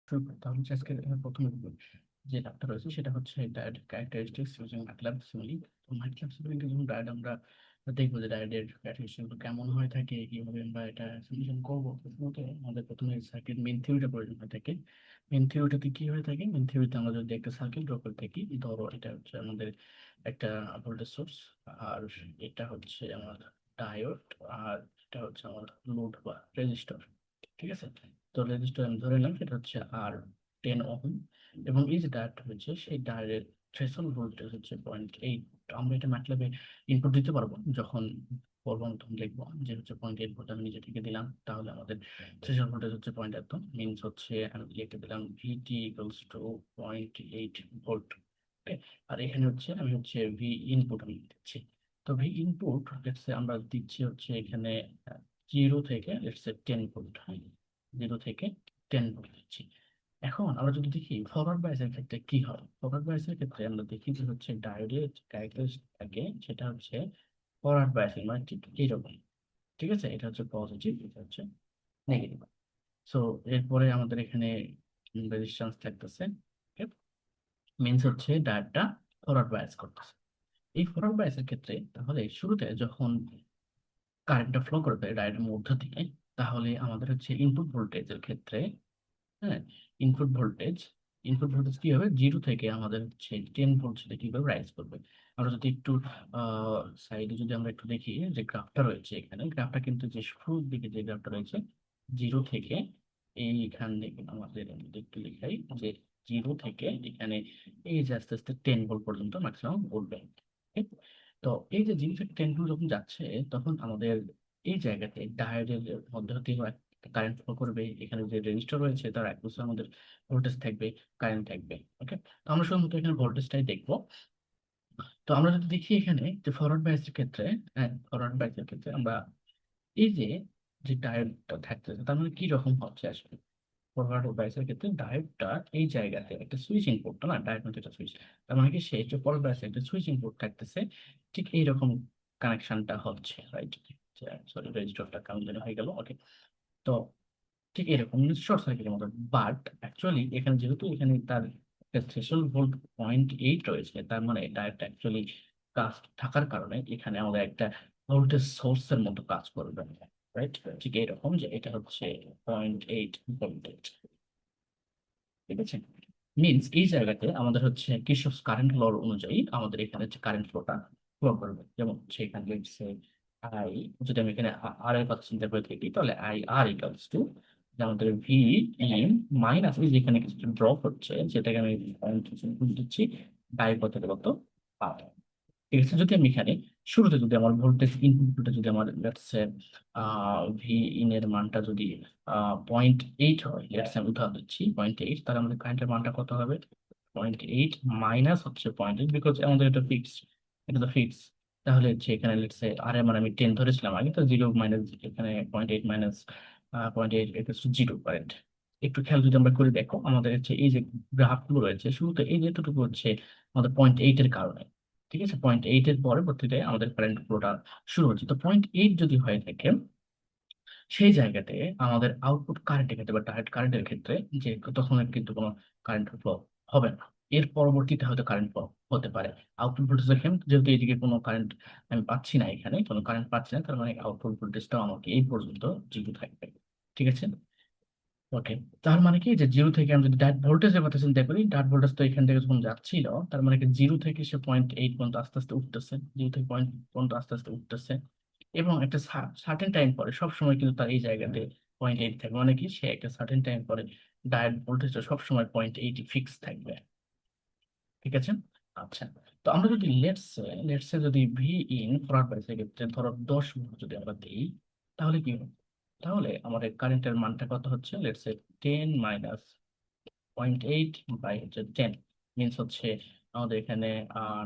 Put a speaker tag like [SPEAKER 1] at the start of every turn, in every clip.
[SPEAKER 1] শুরু করি তাহলে হচ্ছে আজকে প্রথমে যে ল্যাবটা রয়েছে সেটা হচ্ছে ডায়েট ক্যারেক্টারিস্টিক্স ইউজিং ম্যাটল্যাব সিমুলি। তো ম্যাটল্যাব সিমুলিতে যখন ডায়েট আমরা দেখবো যে ডায়েটের ক্যারেক্টারিস্টিক্স কেমন হয়ে থাকে, কিভাবে আমরা এটা সিমুলেশন করবো, প্রথমত আমাদের প্রথমে সার্কিট মেইন থিওরিটা প্রয়োজন হয়ে থাকে। মেইন থিওরিটাতে কি হয়ে থাকে? মেইন থিওরিতে আমরা যদি একটা সার্কিট ড্র করে থাকি, ধরো এটা হচ্ছে আমাদের একটা ভোল্টেজ সোর্স, আর এটা হচ্ছে আমার ডায়োড, আর এটা হচ্ছে আমার লোড বা রেজিস্টর। ঠিক আছে, তো রেজিস্টার আমি ধরে নিলাম সেটা হচ্ছে আর 10 ওহম, এবং এই যে ডায়োডটা হচ্ছে সেই ডায়োডের থ্রেশহোল্ড ভোল্টেজ হচ্ছে 0.8। আমরা এটা ম্যাটল্যাবে ইনপুট দিতে পারবো যখন পড়বো, তখন দেখবো যে হচ্ছে 0.8 ভোল্ট আমি নিজে থেকে দিলাম, তাহলে আমাদের থ্রেশহোল্ড ভোল্টেজ হচ্ছে পয়েন্ট এত, মিনস হচ্ছে আমি লিখে দিলাম ভিটি ইকুয়ালস টু 0.8 ভোল্ট। আর এখানে হচ্ছে আমি হচ্ছে ভি ইনপুট আমি দিচ্ছি। তো ভি ইনপুট আমরা দিচ্ছি হচ্ছে এখানে 0 থেকে 10 ভোল্ট। 0 থেকে 10 ভোল্ট দিচ্ছি। এখন আমরা যদি দেখি ফরওয়ার্ড বায়াসের ক্ষেত্রে কি হয়, ফরওয়ার্ড বায়াসের ক্ষেত্রে আমরা দেখি যে হচ্ছে ডায়োডের ক্যারেক্টারিস্টিক থাকে সেটা হচ্ছে ফরওয়ার্ড বায়াসিং, মানে ঠিক এইরকম। ঠিক আছে, এটা হচ্ছে পজিটিভ, এটা হচ্ছে নেগেটিভ। সো এরপরে আমাদের এখানে রেজিস্ট্যান্স থাকতেছে, মিনস হচ্ছে ডায়োডটা ফরওয়ার্ড বায়াস করতেছে। এই ফরওয়ার্ড বায়াসের ক্ষেত্রে তাহলে শুরুতে যখন কারেন্টটা ফ্লো করবে ডায়োডের মধ্য দিয়ে, তাহলে আমাদের হচ্ছে ইনপুট ভোল্টেজের ক্ষেত্রে, হ্যাঁ, ইনপুট ভোল্টেজ ইনপুট ভোল্টেজ কি হবে, 0 থেকে আমাদের হচ্ছে 10 ভোল্ট সেটা কিভাবে রাইজ করবে। আমরা যদি একটু সাইডে যদি আমরা একটু দেখি যে গ্রাফটা রয়েছে এখানে, গ্রাফটা কিন্তু যে শুরুর দিকে যে গ্রাফটা রয়েছে 0 থেকে এইখান থেকে আমাদের আমি যদি একটু লিখাই যে 0 থেকে এখানে এই যে আস্তে আস্তে 10 ভোল্ট পর্যন্ত ম্যাক্সিমাম উঠবে। ঠিক? তো এই যে 0 থেকে 10 ভোল্ট যখন যাচ্ছে, তখন আমাদের এই জায়গাতে ডায়োডের মধ্যে দিয়ে কারেন্ট ফ্লো করবে। এখানে যে রেজিস্টার রয়েছে তার একপাশে আমাদের ভোল্টেজ থাকবে, কারেন্ট থাকবে। ওকে, তো আমরা শুধুমাত্র এখানে ভোল্টেজটাই দেখবো। তো আমরা যদি দেখি এখানে যে ফরওয়ার্ড বাইসের ক্ষেত্রে, ফরওয়ার্ড বাইসের ক্ষেত্রে আমরা এই যে যে ডায়োডটা থাকতেছে তার মানে কি রকম হচ্ছে আসলে। ফরওয়ার্ড বাইসের ক্ষেত্রে ডায়োডটা এই জায়গাতে একটা সুইচিং পোর্ট না, ডায়োড মধ্যে একটা সুইচ, তার মানে কি সেই যে ফরওয়ার্ড বাইসে একটা সুইচিং পোর্ট থাকতেছে, ঠিক এইরকম কানেকশনটা হচ্ছে, রাইট? সরি, রেজিস্টারটা কেমন যেন হয়ে গেল। ওকে, তো ঠিক এরকম শর্ট সার্কিটের মতো, বাট অ্যাকচুয়ালি এখানে যেহেতু এখানে তার থ্রেশহোল্ড ভোল্ট 0.8 রয়েছে, তার মানে এটা একটা অ্যাকচুয়ালি কাজ থাকার কারণে এখানে আমাদের একটা ভোল্টেজ সোর্সের মতো কাজ করবে, রাইট? ঠিক এরকম যে এটা হচ্ছে 0.8 ভোল্টেজ। ঠিক আছে, মিনস এই জায়গাতে আমাদের হচ্ছে কির্চফস কারেন্ট ল অনুযায়ী আমাদের এখানে হচ্ছে কারেন্ট ফ্লোটা ফ্লো করবে। যেমন সেখানে লিখছে আই, যদি আমি এখানে আর এর কথা চিন্তা করে থাকি, তাহলে আই আর ইকুয়ালস টু আমাদের ভি ইন মাইনাস এই যেখানে কিছু ড্রপ হচ্ছে সেটাকে আমি পয়েন্ট দিচ্ছি, ডাই কত কত পাব। ঠিক আছে, যদি আমি এখানে শুরুতে যদি আমার ভোল্টেজ ইনপুটটা যদি আমার লেটস ভি ইন এর মানটা যদি 0.8 হয়, লেটস আমি উদাহরণ দিচ্ছি 0.8, তাহলে আমাদের কারেন্টের মানটা কত হবে? 0.8 মাইনাস হচ্ছে 0.8, বিকজ আমাদের এটা ফিক্সড, এটা তো ফিক্স। তাহলে হচ্ছে এখানে লেটস আর এর মানে আমি 10 ধরেছিলাম আগে, তো 0 মাইনাস এখানে 0.8 মাইনাস 0.8 ইকুয়ালস টু 0 কারেন্ট। একটু খেয়াল যদি আমরা করে দেখো, আমাদের হচ্ছে এই যে গ্রাফগুলো রয়েছে শুরুতে এই যেটুকু হচ্ছে আমাদের 0.8 এর কারণে। ঠিক আছে, 0.8 এর পরবর্তীতে আমাদের কারেন্ট ফ্লোটা শুরু হচ্ছে। তো 0.8 যদি হয়ে থাকে সেই জায়গাতে আমাদের আউটপুট কারেন্টের ক্ষেত্রে বা ডাইরেক্ট কারেন্টের ক্ষেত্রে, যে তখন আর কিন্তু কোনো কারেন্ট ফ্লো হবে না। এর পরবর্তীতে হয়তো কারেন্ট ফ্লো হতে পারে। আউটপুট ভোল্টেজ দেখেন, যেহেতু এদিকে কোনো কারেন্ট আমি পাচ্ছি না, এখানে কোনো কারেন্ট পাচ্ছি না, তার মানে আউটপুট ভোল্টেজটাও আমাকে এই পর্যন্ত জিরো থাকবে। ঠিক আছে, ওকে। তার মানে কি যে 0 থেকে আমি যদি ডাট ভোল্টেজের কথা চিন্তা করি, ডাট ভোল্টেজ তো এখান থেকে যখন যাচ্ছিল, তার মানে কি 0 থেকে সে 0.8 পর্যন্ত আস্তে আস্তে উঠতেছে, 0 থেকে পয়েন্ট পর্যন্ত আস্তে আস্তে উঠতেছে। এবং একটা সার্টেন টাইম পরে সব সময় কিন্তু তার এই জায়গাতে 0.8 থাকবে, মানে কি সে একটা সার্টেন টাইম পরে ডায়েট ভোল্টেজটা সবসময় 0.8 ফিক্স থাকবে। ঠিক আছে, আচ্ছা। তো আমরা যদি লেটস যদি ভি ইন ফরওয়ার্ড বাইসের ক্ষেত্রে ধরো 10 ভোল্ট যদি আমরা দিই, তাহলে কি হবে? তাহলে আমাদের কারেন্টের মানটা কত হচ্ছে, লেটস সে 10 মাইনাস 0.8 বাই হচ্ছে 10, মিনস হচ্ছে আমাদের এখানে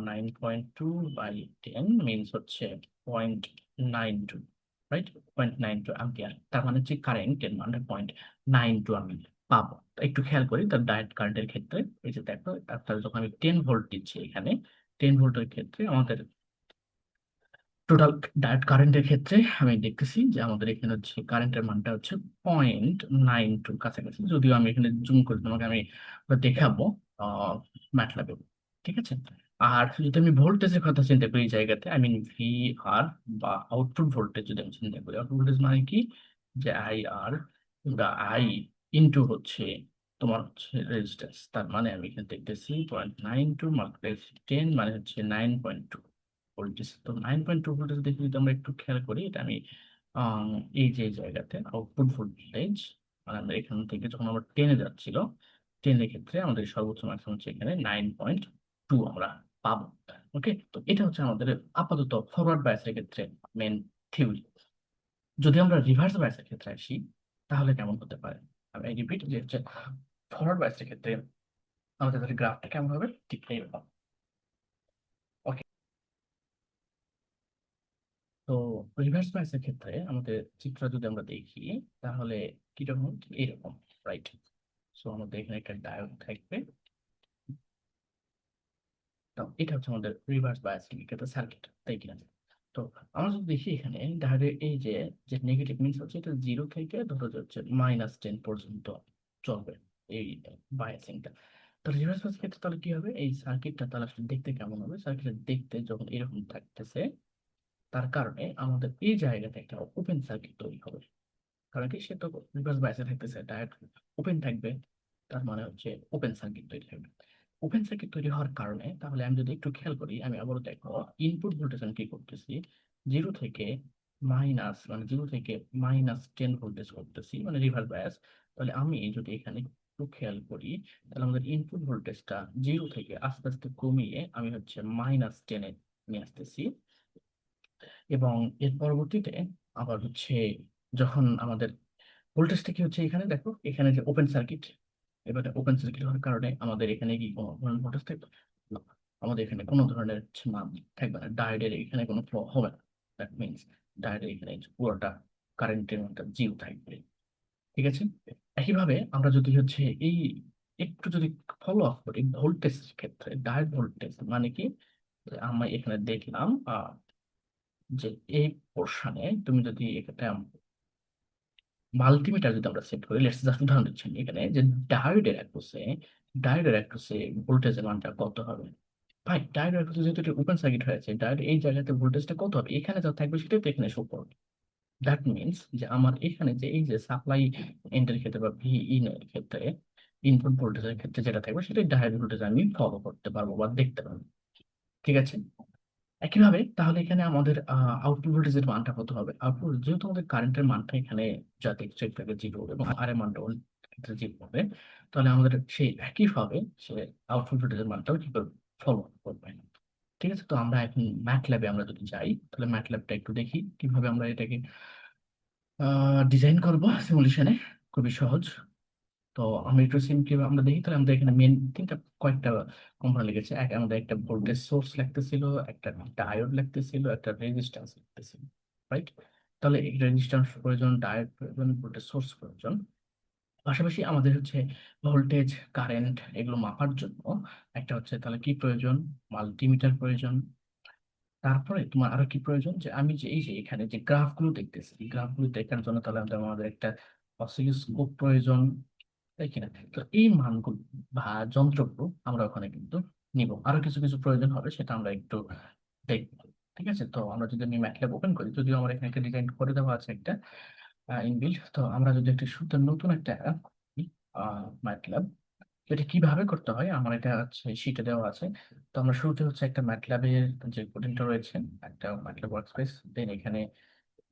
[SPEAKER 1] 9.2 বাই 10, মিনস হচ্ছে 0.92, রাইট? 0.92 অ্যাম্পিয়ার। তার মানে হচ্ছে কারেন্টের মানে 0.92 আমি পাবো। তো একটু খেয়াল করি তার ডাইরেক্ট কারেন্টের ক্ষেত্রে, এই যে দেখো, তাহলে যখন আমি 10 ভোল্ট দিচ্ছি এখানে, 10 ভোল্টের ক্ষেত্রে আমাদের টোটাল ডায়েট কারেন্টের ক্ষেত্রে আমি দেখতেছি যে আমাদের এখানে হচ্ছে কারেন্টের মানটা হচ্ছে 0.92 কাছাকাছি, যদিও আমি এখানে জুম করে তোমাকে আমি ওটা দেখাবো ম্যাটল্যাবে। ঠিক আছে। আর যদি আমি ভোল্টেজের কথা চিন্তা করি এই জায়গাতে, আই মিন ভি আর বা আউটপুট ভোল্টেজ যদি আমি চিন্তা করি, আউটপুট ভোল্টেজ মানে কি, যে আই আর বা আই ইন্টু হচ্ছে তোমার হচ্ছে রেজিস্ট্যান্স, তার মানে আমি এখানে দেখতেছি 0.92 মাল্টিপ্লাই 10 মানে হচ্ছে 9.2 ভোল্টেজ। তো 9.2 ভোল্টেজ দেখে যদি আমরা একটু খেয়াল করি, এটা আমি আম, এই যে জায়গাতে আউটপুট ভোল্টেজ, মানে আমরা এখান থেকে যখন আমরা টেনে যাচ্ছিল, টেনের ক্ষেত্রে আমাদের সর্বোচ্চ ম্যাক্সিমাম হচ্ছে এখানে 9.2 আমরা পাবো। ওকে, তো এটা হচ্ছে আমাদের আপাতত ফরওয়ার্ড বায়াসের ক্ষেত্রে মেন থিওরি। যদি আমরা রিভার্স বায়াসের ক্ষেত্রে আসি, তাহলে কেমন হতে পারে? আমি রিপিট যে হচ্ছে ফরওয়ার্ড বায়াসের ক্ষেত্রে আমাদের তাহলে গ্রাফটা কেমন হবে, ঠিক এইরকম। ওকে, তো রিভার্স বায়াসের ক্ষেত্রে আমাদের চিত্র যদি আমরা দেখি, তাহলে কিরকম, এইরকম, রাইট? সো আমাদের এখানে একটা ডায়োড থাকবে। তো এটা হচ্ছে আমাদের রিভার্স বায়াসিং একটা সার্কিট, তাই কিনা? তো আমরা যদি দেখি এখানে ডায়োডের এই যে যে নেগেটিভ মিনস হচ্ছে এটা 0 থেকে ধরো যাচ্ছে -10 পর্যন্ত চলবে এই বায়াসিংটা। তো রিভার্স বায়াসিং ক্ষেত্রে তাহলে কি হবে, এই সার্কিটটা তাহলে আসলে দেখতে কেমন হবে? সার্কিটটা দেখতে যখন এরকম থাকতেছে, তার কারণে আমাদের এই জায়গাতে একটা ওপেন সার্কিট তৈরি হবে। কারণ কি, সে তো রিভার্স বায়াসে থাকতেছে, ডায়োড ওপেন থাকবে, তার মানে হচ্ছে ওপেন সার্কিট তৈরি হবে। ওপেন সার্কিট তৈরি হওয়ার কারণে তাহলে আমি যদি একটু খেয়াল করি, আমি আবারও দেখো ইনপুট ভোল্টেজ আমি কি করতেছি, জিরো থেকে -10 ভোল্টেজ করতেছি, মানে রিভার্স বায়াস। তাহলে আমি যদি এখানে একটু খেয়াল করি, তাহলে আমাদের ইনপুট ভোল্টেজটা জিরো থেকে আস্তে আস্তে কমিয়ে আমি হচ্ছে -10-এ নিয়ে আসতেছি। এবং এর পরবর্তীতে আবার হচ্ছে যখন আমাদের ভোল্টেজটা কি হচ্ছে, এখানে দেখো এখানে যে ওপেন সার্কিট, এবারে ওপেন সার্কিট হওয়ার কারণে আমাদের এখানে কি কোনো ধরনের ভোল্টেজ থাকবে না, আমাদের এখানে কোনো ধরনের হচ্ছে মান থাকবে না, ডায়োডের এখানে কোনো ফ্লো হবে না। দ্যাট মিনস ডায়োডের এখানে পুরোটা কারেন্টের মানটা জিরো থাকবে। ঠিক আছে। একইভাবে আমরা যদি হচ্ছে এই একটু যদি ফলো আপ করি ভোল্টেজ ক্ষেত্রে, ডায়োড ভোল্টেজ মানে কি, যে আমরা এখানে দেখলাম যে এই পোর্শনে তুমি যদি একটা মাল্টিমিটার যদি আমরা সেট করি, লেটস জাস্ট উদাহরণ দিচ্ছি আমি এখানে, যে ডায়োডের অ্যাক্রোসে ভোল্টেজের মানটা কত হবে? ভাই ডায়োডের অ্যাক্রোসে যেহেতু এটা ওপেন সার্কিট হয়েছে, ডায়োড এই জায়গাতে ভোল্টেজটা কত হবে, এখানে যা থাকবে সেটাই তো এখানে শো করবে। দ্যাট মিনস যে আমার এখানে যে এই যে সাপ্লাই এন্ডের ক্ষেত্রে বা ভি ইন এর ক্ষেত্রে, ইনপুট ভোল্টেজের ক্ষেত্রে যেটা থাকবে সেটাই ডায়োড ভোল্টেজ আমি ফলো করতে পারবো বা দেখতে পারবো। ঠিক আছে। একইভাবে তাহলে এখানে আমাদের আউটপুট ভোল্টেজের মানটা কত হবে? আউটপুট যেহেতু আমাদের কারেন্টের মানটা এখানে যা দেখছে এটাকে জিরো এবং আর এর মানটা জিরো হবে, তাহলে আমাদের সেই একইভাবে সে আউটপুট ভোল্টেজের মানটাও কি করবে, ফলো করবে। ঠিক আছে। তো আমরা এখন ম্যাটল্যাবে আমরা যদি যাই, তাহলে ম্যাটল্যাবটা একটু দেখি কিভাবে আমরা এটাকে ডিজাইন করবো সিমুলেশনে। খুবই সহজ। তো আমি একটু কিভাবে আমরা দেখি, তাহলে আমাদের এখানে মেন তিনটা কয়েকটা কম্পোনেন্ট লেগেছে। একটা একটা ভোল্টেজ সোর্স লাগতেছিল, একটা ডায়োড লাগতেছিল, একটা রেজিস্ট্যান্স লাগতেছিল, রাইট? তাহলে এই রেজিস্ট্যান্স প্রয়োজন, ডায়োড প্রয়োজন, ভোল্টেজ সোর্স প্রয়োজন। পাশাপাশি আমাদের হচ্ছে ভোল্টেজ, কারেন্ট এগুলো মাপার জন্য একটা হচ্ছে তাহলে কি প্রয়োজন, মাল্টিমিটার প্রয়োজন। তারপরে তোমার আরো কি প্রয়োজন, যে আমি যে এই যে এখানে যে গ্রাফগুলো দেখতেছি, এই গ্রাফগুলো দেখার জন্য তাহলে আমাদের একটা অসিলোস্কোপ প্রয়োজন, তাই কিনা? তো এই মানগুলো বা যন্ত্রগুলো আমরা ওখানে কিন্তু নিব। আরো কিছু কিছু প্রয়োজন হবে, সেটা আমরা একটু দেখবো। ঠিক আছে। তো আমরা যদি আমি ম্যাটল্যাব ওপেন করি, যদিও আমার এখানে একটা ডিজাইন করে দেওয়া আছে একটা ইনবিল্ট, তো আমরা যদি একটা শুধু নতুন একটা ম্যাটল্যাব, এটা কিভাবে করতে হয় আমার এটা হচ্ছে শিটে দেওয়া আছে। তো আমরা শুরুতে হচ্ছে একটা ম্যাটল্যাবের যে কোডিংটা রয়েছে, একটা ম্যাটল্যাব ওয়ার্কস্পেস, দেন এখানে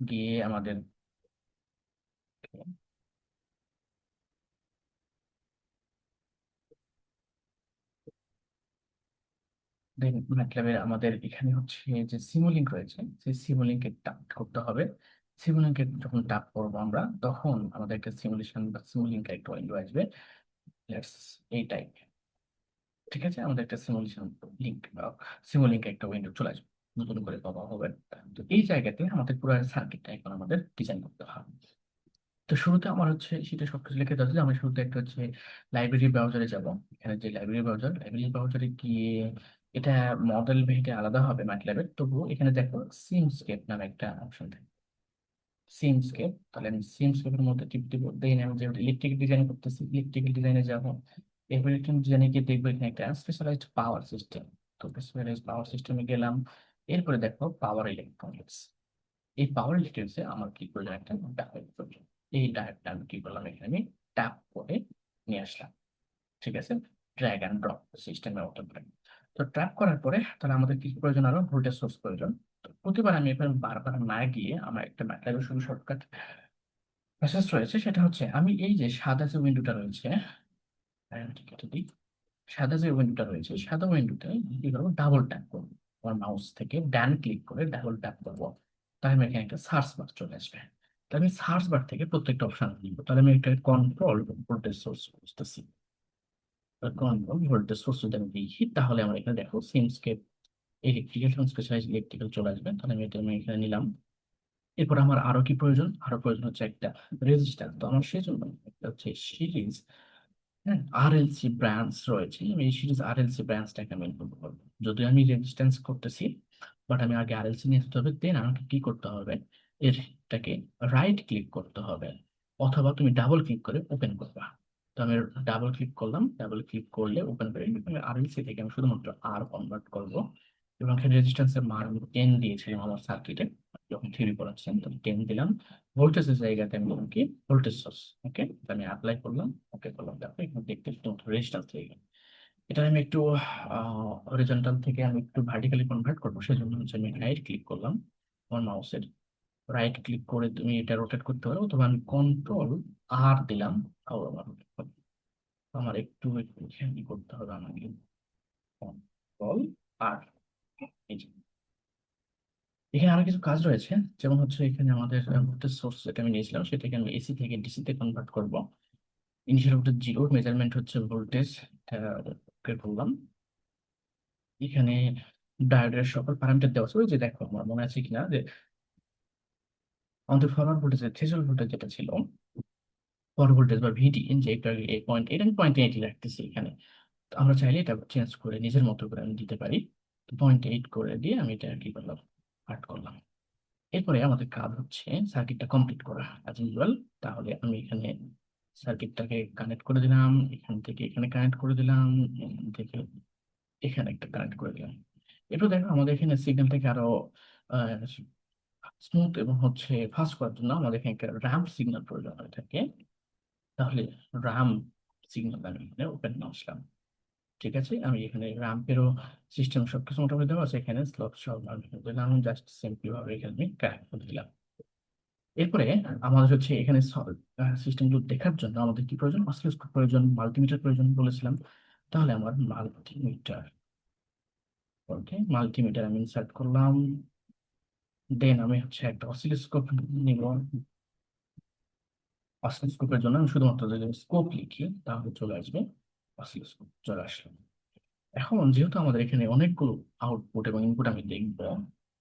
[SPEAKER 1] গিয়ে আমাদের দেন ম্যাটল্যাবে আমাদের এখানে হচ্ছে যে সিমুলিঙ্ক রয়েছে, সেই সিমুলিঙ্কে টাপ করতে হবে। সিমুলিঙ্কে যখন টাপ করবো আমরা, তখন আমাদের একটা সিমুলেশন বা সিমুলিঙ্ক একটা উইন্ডো আসবে। লেটস এই টাইপ। ঠিক আছে, আমাদের একটা সিমুলেশন লিঙ্ক বা সিমুলিঙ্ক একটা উইন্ডো চলে আসবে, নতুন করে পাওয়া হবে। তো এই জায়গাতে আমাদের পুরো সার্কিটটা এখন আমাদের ডিজাইন করতে হবে। তো শুরুতে আমার হচ্ছে সেটা সবকিছু লিখে দেওয়া আছে, যে আমি শুরুতে একটা হচ্ছে লাইব্রেরি ব্রাউজারে যাব। এখানে যে লাইব্রেরি ব্রাউজারে গিয়ে এটা মডেল ভেদে আলাদা হবে ম্যাটল্যাবের, তবুও এখানে দেখো সিমস্কেপ নামে একটা অপশন থাকে, সিমস্কেপ। তাহলে আমি সিমস্কেপের মধ্যে টিপ দিব, দেখি আমি যেহেতু ইলেকট্রিক ডিজাইন করতেছি, ইলেকট্রিক্যাল ডিজাইনে যাবো। এরপর ইলেকট্রিক ডিজাইনে গিয়ে দেখবো এখানে একটা স্পেশালাইজড পাওয়ার সিস্টেম। তো স্পেশালাইজড পাওয়ার সিস্টেমে গেলাম। এরপরে দেখো পাওয়ার ইলেকট্রনিক্স। এই পাওয়ার ইলেকট্রনিক্সে আমার কি প্রয়োজন, একটা ডায়োড প্রয়োজন। এই ডায়োডটা আমি কি করলাম, এখানে আমি ট্যাপ করে নিয়ে আসলাম। ঠিক আছে, ড্র্যাগ অ্যান্ড ড্রপ সিস্টেমের মতো করে। তো ট্র্যাপ করার পরে তাহলে আমাদের কি প্রয়োজন, আরো ভোল্টেজ সোর্স প্রয়োজন। তো প্রতিবার আমি এখানে বারবার না গিয়ে আমার একটা ম্যাটল্যাবের শুধু শর্টকাট প্রসেস রয়েছে, সেটা হচ্ছে আমি এই যে সাদা যে উইন্ডোটা রয়েছে, কেটে দিই। সাদা যে উইন্ডোটা রয়েছে, সাদা উইন্ডোতে কি করবো, ডাবল ট্যাপ করবো। আমার মাউস থেকে ডান ক্লিক করে ডাবল ট্যাপ করবো। তাহলে আমি এখানে একটা সার্চ বার চলে আসবে। তাহলে আমি সার্চ বার থেকে প্রত্যেকটা অপশন নিব। তাহলে আমি একটা কন্ট্রোল ভোল্টেজ সোর্স বুঝতেছি। কন্ট্রোল ভোল্টেজ সোর্স যদি আমি দেখি, তাহলে আমরা এখানে দেখো সিমস্কেপ ইলেকট্রিক্যাল এবং স্পেশালাইজড ইলেকট্রিক্যাল চলে আসবে। তাহলে আমি এখানে নিলাম। এরপর আমার আরো কি প্রয়োজন, আরো প্রয়োজন হচ্ছে একটা রেজিস্টার। তো আমার সেই জন্য একটা হচ্ছে সিরিজ, হ্যাঁ, আরএলসি ব্রাঞ্চ রয়েছে। আমি এই সিরিজ আরএলসি ব্রাঞ্চটাকে আমি ইনপুট করবো। যদি আমি রেজিস্ট্যান্স করতেছি, বাট আমি আগে আরএলসি নিয়ে আসতে হবে, দেন আমাকে কি করতে হবে, এরটাকে রাইট ক্লিক করতে হবে, অথবা তুমি ডাবল ক্লিক করে ওপেন করবা। তো আমি ডাবল ক্লিক করলাম, ডাবল ক্লিক করলে ওপেন করে আমি আরএলসি থেকে আমি শুধুমাত্র আর কনভার্ট করব। এবং এখানে রেজিস্ট্যান্সের মান আমি 10 দিয়েছিলাম আমার সার্কিটে, যখন থিওরি পড়াচ্ছেন তো 10 দিলাম। ভোল্টেজের জায়গাতে আমি বললাম কি ভোল্টেজ সোর্স। ওকে, আমি অ্যাপ্লাই করলাম, ওকে করলাম, দেখো এখানে দেখতে রেজিস্ট্যান্স হয়ে গেল। এটা আমি একটু হরিজন্টাল থেকে আমি একটু ভার্টিক্যালি কনভার্ট করবো, সেজন্য হচ্ছে আমি রাইট ক্লিক করলাম। আমার মাউসের রাইট ক্লিক করে তুমি এটা রোটেট করতে পারো, অথবা আমি কন্ট্রোল আর দিলাম, তাও আমার rotate হবে। আমার একটু একটু কি করতে হবে, আমাকে কন্ট্রোল আর, এই যে এখানে আরো কিছু কাজ রয়েছে। যেমন হচ্ছে এখানে আমাদের ভোল্টেজ সোর্স যেটা আমি নিয়েছিলাম, সেটাকে আমি এসি থেকে ডিসি তে কনভার্ট করব। ইনিশিয়াল ভোল্টেজ জিরো, মেজারমেন্ট হচ্ছে ভোল্টেজ, ওকে করলাম। এখানে ডায়োডের সকল প্যারামিটার দেওয়া আছে। ওই যে দেখো, আমার মনে আছে কিনা যে আমাদের ফরওয়ার্ড ভোল্টেজ থ্রেশহোল্ড ভোল্টেজ যেটা ছিল, ফরওয়ার্ড ভোল্টেজ বা ভিডি, যে একটা 8.8, আমি 0.8 রাখতেছি এখানে। তো আমরা চাইলে এটা চেঞ্জ করে নিজের মতো করে আমি দিতে পারি। 0.8 করে দিয়ে আমি এটা কি করলাম, আট করলাম। এরপরে আমাদের কাজ হচ্ছে সার্কিটটা কমপ্লিট করা অ্যাজ ইউজুয়াল। তাহলে আমি এখানে সার্কিটটাকে কানেক্ট করে দিলাম, এখান থেকে এখানে কানেক্ট করে দিলাম, এখান থেকে এখানে একটা কানেক্ট করে দিলাম। এরপর দেখো আমাদের এখানে সিগন্যালটাকে আরো স্মুথ এবং হচ্ছে ফাস্ট করার জন্য আমাদের এখানে একটা র্যাম্প সিগন্যাল প্রয়োজন হয়ে থাকে। তাহলে র্যাম্প সিগন্যাল আমি এখানে ওপেন নিয়ে আসলাম। ঠিক আছে, আমি এখানে র্যাম্পেরও সিস্টেম সবকিছু মোটামুটি দেওয়া আছে, এখানে স্লট সব আমি দিলাম, জাস্ট সিম্পলি ভাবে এখানে আমি কানেক্ট করে দিলাম। এরপরে আমাদের হচ্ছে এখানে সিস্টেমগুলো দেখার জন্য আমাদের কি প্রয়োজন, অসিলোস্কোপ প্রয়োজন, মাল্টিমিটার প্রয়োজন বলেছিলাম। তাহলে আমার মাল্টিমিটার, ওকে মাল্টিমিটার আমি ইনসার্ট করলাম। দেন আমি হচ্ছে একটা অসিলোস্কোপ নিব। অসিলোস্কোপের জন্য আমি শুধুমাত্র যদি স্কোপ লিখি তাহলে চলে আসবে, অসিলোস্কোপ চলে আসলো। এখন যেহেতু আমাদের এখানে অনেকগুলো আউটপুট এবং ইনপুট আমি দেখব,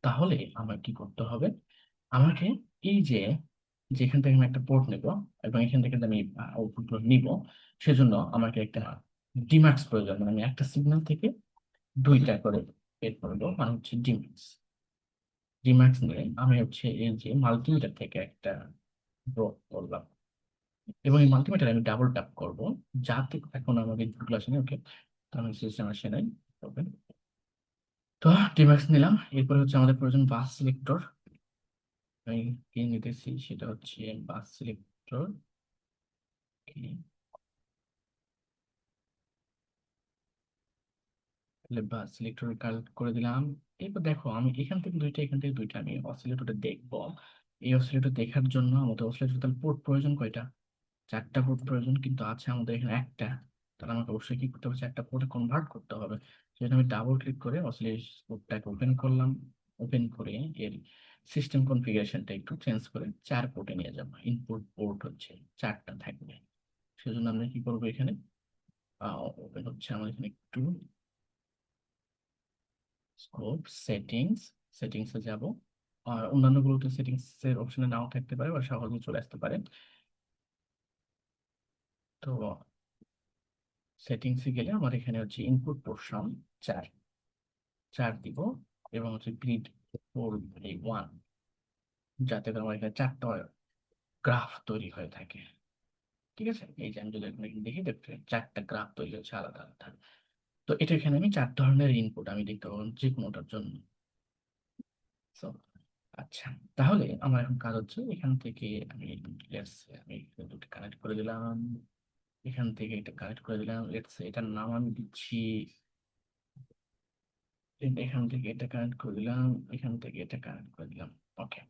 [SPEAKER 1] তাহলে আমার কি করতে হবে, আমাকে এই যে যেখান থেকে আমি একটা পোর্ট নেব এবং এখান থেকে আমি আউটপুট গুলো নিব, সেজন্য আমাকে একটা ডিম্যাক্স প্রয়োজন। মানে আমি একটা সিগন্যাল থেকে দুইটা করে বের করবো, মানে হচ্ছে ডিম্যাক্স। ডিম্যাক্স নিয়ে আমি হচ্ছে এই যে মাল্টিমিটার থেকে একটা ড্র করলাম, এবং এই মাল্টিমিটার আমি ডাবল ট্যাপ করব, যাতে এখন আমাদের ইনপুট আসেনি। ওকে, আমি সিস্টেম আসে নাই। ওকে, তো ডিম্যাক্স নিলাম। এরপরে হচ্ছে আমাদের প্রয়োজন বাস সিলেক্টর। আমি কি নিতেছি, সেটা হচ্ছে বাস সিলেক্টর। বাস সিলেক্টর কালেক্ট করে দিলাম। এরপর দেখো আমি এখান থেকে দুইটা, এখান থেকে দুইটা আমি অসিলেটরটা দেখবো। এই অসিলেটর দেখার জন্য আমাদের অসিলেটর তাহলে পোর্ট প্রয়োজন কয়টা, চারটা পোর্ট প্রয়োজন, কিন্তু আছে আমাদের এখানে একটা। তাহলে আমাকে অবশ্যই কি করতে হবে, চারটা পোর্টে কনভার্ট করতে হবে। সেজন্য আমি ডাবল ক্লিক করে অসিলেটরটাকে ওপেন করলাম। ওপেন করে এর সিস্টেম কনফিগারেশনটা একটু চেঞ্জ করে 4 পোর্টে নিয়ে যাবো। ইনপুট পোর্ট হচ্ছে চারটা থাকবে। সেজন্য আমরা কি করবো, এখানে ওপেন হচ্ছে আমার এখানে একটু স্কোপ সেটিংস, সেটিংসে যাব। আর অন্যান্য গুলোতে সেটিংস এর অপশনে নাও থাকতে পারে বা সহজে চলে আসতে পারে। তো সেটিংসে গেলে আমার এখানে হচ্ছে ইনপুট পোর্শন 4, 4 দিব, এবং হচ্ছে গ্রিড 4 এই 1, যাতে করে আমার এখানে 4টা গ্রাফ তৈরি হয়ে থাকে। ঠিক আছে, এই যে আমি যদি এখানে দেখি, দেখতে 4টা গ্রাফ তৈরি হচ্ছে আলাদা আলাদা। তো এটা এখানে আমি 4 ধরনের ইনপুট আমি দেখতে পাবো যে কোনোটার জন্য। So, আচ্ছা, তাহলে আমার এখন কাজ হচ্ছে এখান থেকে আমি let's say আমি এখানে দুটো কানেক্ট করে দিলাম, এখান থেকে এটা কানেক্ট করে দিলাম, লেটস সে এটার নাম আমি দিচ্ছি, এখান থেকে এটা কানেক্ট করে দিলাম, এখান থেকে এটা কানেক্ট করে দিলাম। ওকে,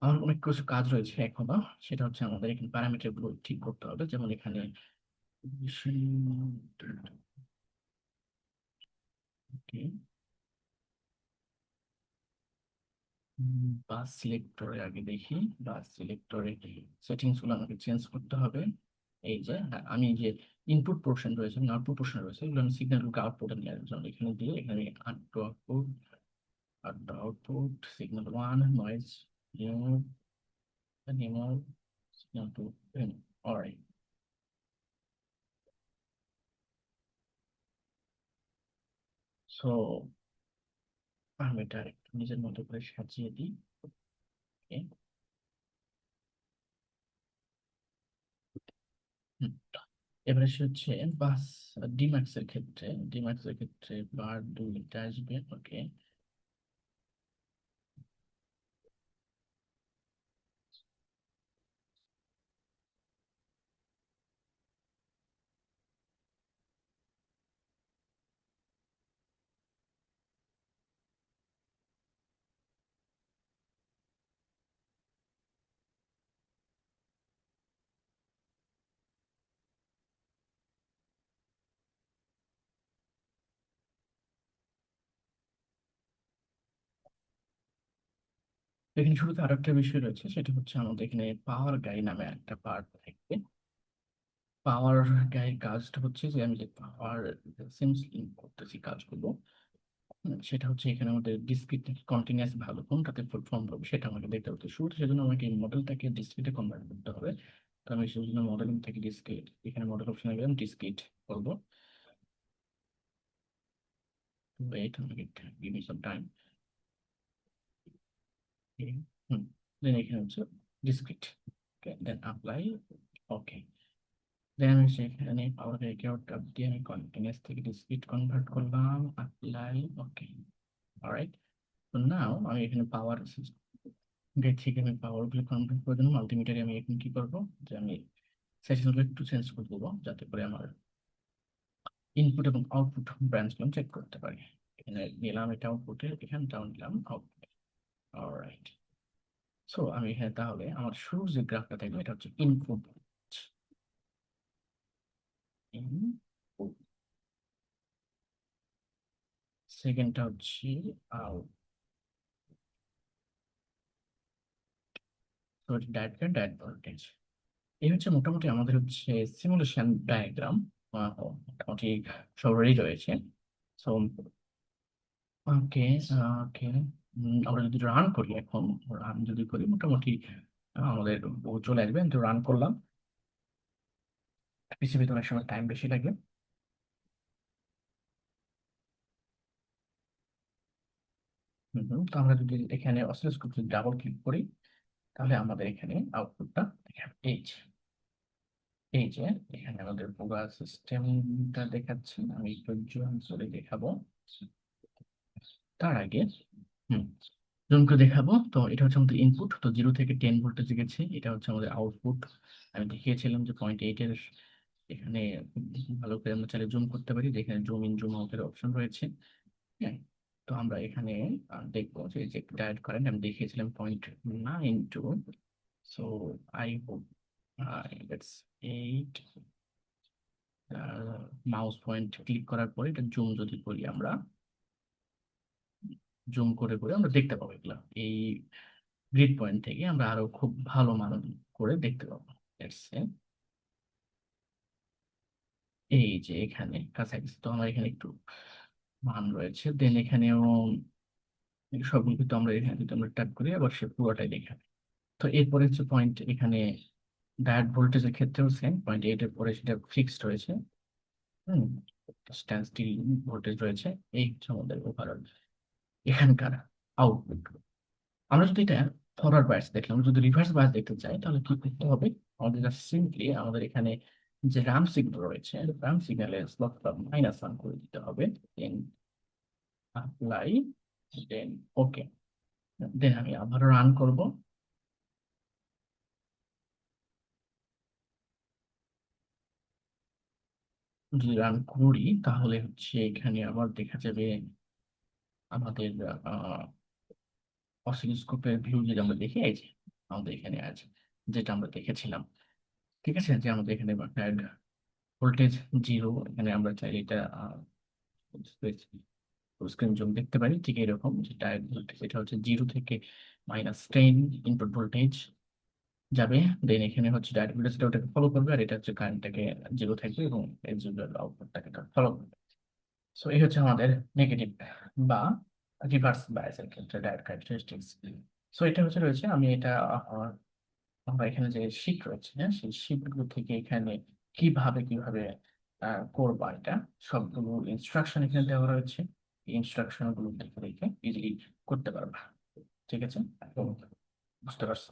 [SPEAKER 1] আমার অনেক কিছু কাজ রয়েছে এখনো। সেটা হচ্ছে আমাদের এখানে প্যারামিটার গুলো ঠিক করতে হবে, যেমন এখানে ওকে, বাস সিলেক্টরে আগে দেখি, বাস সিলেক্টরে সেটিংস গুলো আমাকে চেঞ্জ করতে হবে। এই যে আমি যে ইনপুট পোর্শন রয়েছে এবং আউটপুট পোর্শন রয়েছে, এগুলো আমি সিগন্যালগুলোকে আউটপুটে নিয়ে আসার জন্য এখানে দিয়ে এখানে output, output signal 1 noise remove, remove signal 2, alright. So আমি এটা একটু নিজের মতো করে সাজিয়ে দিই। Okay, হুম। এবারে সে হচ্ছে বাস ডিম্যাক্স এর ক্ষেত্রে, বার 2টা আসবে। ওকে, এখানে শুরুতে আরেকটা বিষয় রয়েছে, সেটা হচ্ছে আমাদের এখানে পাওয়ার গাই নামে একটা পার্ট থাকবে। পাওয়ার গাইয়ের কাজটা হচ্ছে যে আমি যে পাওয়ার সেন্স করতেছি কাজগুলো, সেটা হচ্ছে এখানে আমাদের ডিসক্রিট কন্টিনিউয়াস ভালো কোনটাতে পারফর্ম করবে সেটা আমাকে দেখতে হবে। তো শুরুতে সেজন্য আমাকে এই মডেলটাকে ডিসক্রিটে কনভার্ট করতে হবে। তো আমি সেজন্য মডেলিং থেকে ডিসক্রিট, এখানে মডেল অপশনে গেলাম, ডিসক্রিট করবো। ওয়েট, আমাকে গিভ মি সাম টাইম। হুম, দেন এখানে হচ্ছে ডিসক্রিট, ওকে, দেন অ্যাপ্লাই। ওকে, দেন আমি সেখানে পাওয়ার রেকর্ড দিয়ে আমি কন্টিনিউয়াস থেকে ডিসক্রিট কনভার্ট করলাম, অ্যাপ্লাই। ওকে, অলরাইট। তো নাও আমি এখানে পাওয়ার গেট থেকে আমি পাওয়ার গুলো কনভার্ট করে দিলাম। আলটিমেটলি আমি এখন কি করবো, যে আমি সেশনগুলো একটু চেঞ্জ করে দেবো, যাতে করে আমার ইনপুট এবং আউটপুট ব্রাঞ্চগুলো চেক করতে পারি। এখানে নিলাম এটা আউটপুটে, এখানটাও নিলাম আউটপুট। অলরাইট, সো আমি এখানে তাহলে আমার শুরুর যে গ্রাফটা থাকবে এটা হচ্ছে ইনপুট, ইনপুট, সেকেন্ডটা হচ্ছে আউট, ডায়াগ্রাম, ডায়াট ভোল্টেজ। এই হচ্ছে মোটামুটি আমাদের হচ্ছে সিমুলেশন ডায়াগ্রাম, মোটামুটি সবারই রয়েছে। সো ওকে, ওকে, আমরা যদি রান করি এখন, রান যদি করি মোটামুটি আমাদের চলে আসবে। তো রান করলাম, পিসিবিতে অনেক সময় টাইম বেশি লাগে। তো আমরা যদি এখানে অসিলোস্কোপ যদি ডাবল ক্লিক করি, তাহলে আমাদের এখানে আউটপুটটা দেখাবে। এই যে এখানে আমাদের পুরো সিস্টেমটা দেখাচ্ছে। আমি একটু জুম করে দেখাবো তার আগে। হুম, জুম করে দেখাবো। তো এটা হচ্ছে আমাদের ইনপুট, তো 0 থেকে 10 ভোল্টেজ গেছে। এটা হচ্ছে আমাদের আউটপুট। আমি দেখিয়েছিলাম যে 0.8-এর এখানে ভালো করে আমরা চাইলে জুম করতে পারি, যেখানে জুম ইন জুম আউটের অপশন রয়েছে। হ্যাঁ, তো আমরা এখানে দেখবো যে যে ডায়োড কারেন্ট আমি দেখিয়েছিলাম 0.92। So I hope let's 8, mouse point click করার পরে এটা জুম যদি করি আমরা, জুম করে করে আমরা দেখতে পাবো এগুলা। এই গ্রিড পয়েন্ট থেকে আমরা আরো খুব ভালো মান করে দেখতে পাবো। Let's say এই যে এখানে কাছাকাছি, তো আমার এখানে একটু মান রয়েছে, দেন এখানেও সবগুলো কিন্তু আমরা এখানে যদি আমরা ট্যাপ করি আবার সে পুরোটাই দেখাবে। তো এরপরে হচ্ছে পয়েন্ট, এখানে ডায়োড ভোল্টেজের ক্ষেত্রেও সেম 0.8-এর পরে সেটা ফিক্সড রয়েছে। হুম, স্ট্যান্ড স্টিল ভোল্টেজ রয়েছে। এই হচ্ছে আমাদের ওভারঅল এখানকার আউটপুট। আমরা যদি এটা ফরওয়ার্ড বায়াস দেখি, আমরা যদি রিভার্স বায়াস দেখতে চাই তাহলে কি করতে হবে? আমাদের জাস্ট সিম্পলি আমাদের এখানে যে রাম সিগন্যাল রয়েছে, রাম সিগন্যালের স্লটটা -1 করে দিতে হবে। দেন অ্যাপ্লাই, দেন ওকে। দেন আমি আবারও রান করব। যদি রান করি তাহলে হচ্ছে এখানে আবার দেখা যাবে আমাদের অসিলোস্কোপের ভিউ যদি আমরা দেখি, এই যে আমাদের এখানে আছে যেটা আমরা দেখেছিলাম। ঠিক আছে, যে আমাদের এখানে ভোল্টেজ 0, এখানে আমরা চাইলে এটা স্ক্রিন জুম দেখতে পারি। ঠিক এরকম যে ডায়োড ভোল্টেজ এটা হচ্ছে 0 থেকে -10 ইনপুট ভোল্টেজ যাবে। দেন এখানে হচ্ছে ডায়োড ভোল্টেজটা ওটাকে ফলো করবে, আর এটা হচ্ছে কারেন্টটাকে 0 থাকবে এবং এক্সিকিউটেবল আউটপুটটাকে ফলো করবে। সো এই হচ্ছে আমাদের নেগেটিভ বা রিভার্স বায়াসের ক্ষেত্রে ডায়োড ক্যারেক্টারিস্টিক্স। সো এটা হচ্ছে রয়েছে, আমি এটা আমরা এখানে যে শিট রয়েছে, হ্যাঁ, সেই শিটগুলো থেকে এখানে কিভাবে করবা, এটা সবগুলো ইনস্ট্রাকশন এখানে দেওয়া রয়েছে। এই ইনস্ট্রাকশন গুলো দেখে দেখে ইজিলি করতে পারবা। ঠিক আছে, বুঝতে পারছো?